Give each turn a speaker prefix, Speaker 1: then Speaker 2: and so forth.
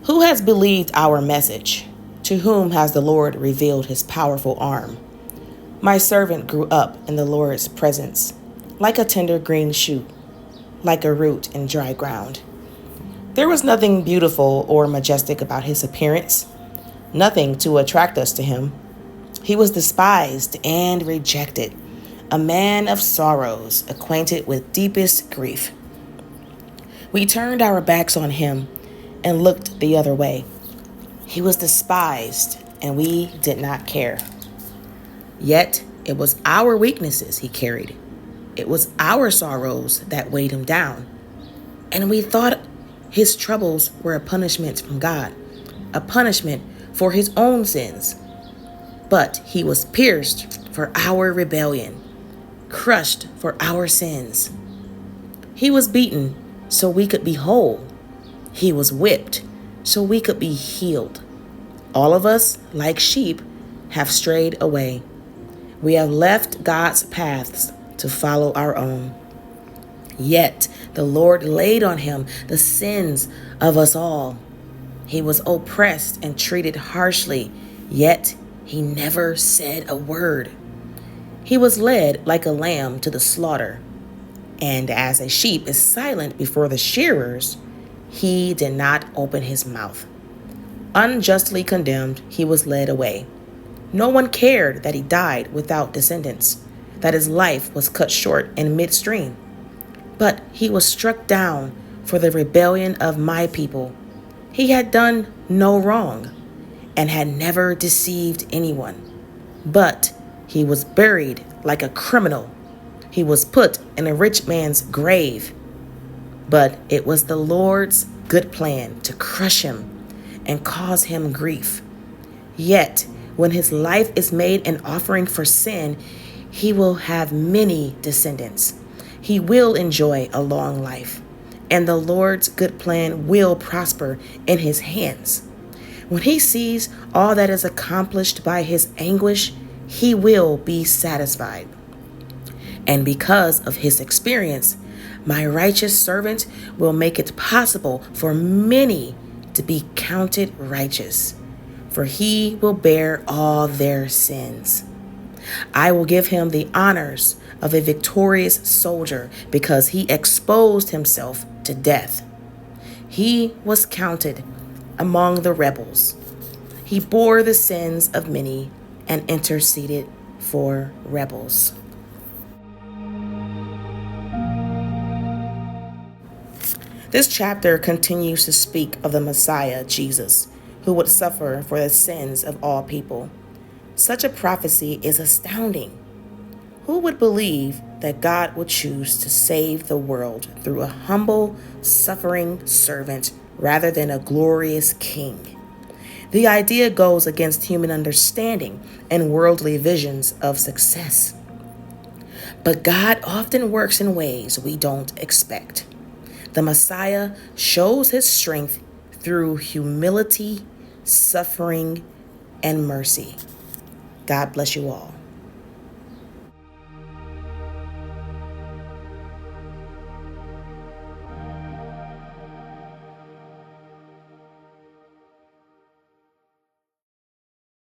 Speaker 1: Who has believed our message? To whom has the Lord revealed his powerful arm? My servant grew up in the Lord's presence, like a tender green shoot, like a root in dry ground. There was nothing beautiful or majestic about his appearance, nothing to attract us to him. He was despised and rejected, a man of sorrows, acquainted with deepest grief. We turned our backs on him and looked the other way. He was despised, and we did not care. Yet it was our weaknesses he carried. It was our sorrows that weighed him down. And we thought his troubles were a punishment from God, a punishment for his own sins. But he was pierced for our rebellion, crushed for our sins. He was beaten so we could be whole. He was whipped so we could be healed. All of us, like sheep, have strayed away. We have left God's paths to follow our own. Yet the Lord laid on him the sins of us all. He was oppressed and treated harshly, yet he never said a word. He was led like a lamb to the slaughter, and as a sheep is silent before the shearers, he did not open his mouth. Unjustly condemned, he was led away. No one cared that he died without descendants, that his life was cut short in midstream. But he was struck down for the rebellion of my people. He had done no wrong and had never deceived anyone. But he was buried like a criminal. He was put in a rich man's grave. But it was the Lord's good plan to crush him and cause him grief. Yet, when his life is made an offering for sin, he will have many descendants. He will enjoy a long life, and the Lord's good plan will prosper in his hands. When he sees all that is accomplished by his anguish, he will be satisfied. And because of his experience, my righteous servant will make it possible for many to be counted righteous, for he will bear all their sins. I will give him the honors of a victorious soldier because he exposed himself to death. He was counted among the rebels. He bore the sins of many and interceded for rebels. This chapter continues to speak of the Messiah, Jesus, who would suffer for the sins of all people. Such a prophecy is astounding. Who would believe that God would choose to save the world through a humble, suffering servant rather than a glorious king? The idea goes against human understanding and worldly visions of success. But God often works in ways we don't expect. The Messiah shows his strength through humility, suffering, and mercy. God bless you all.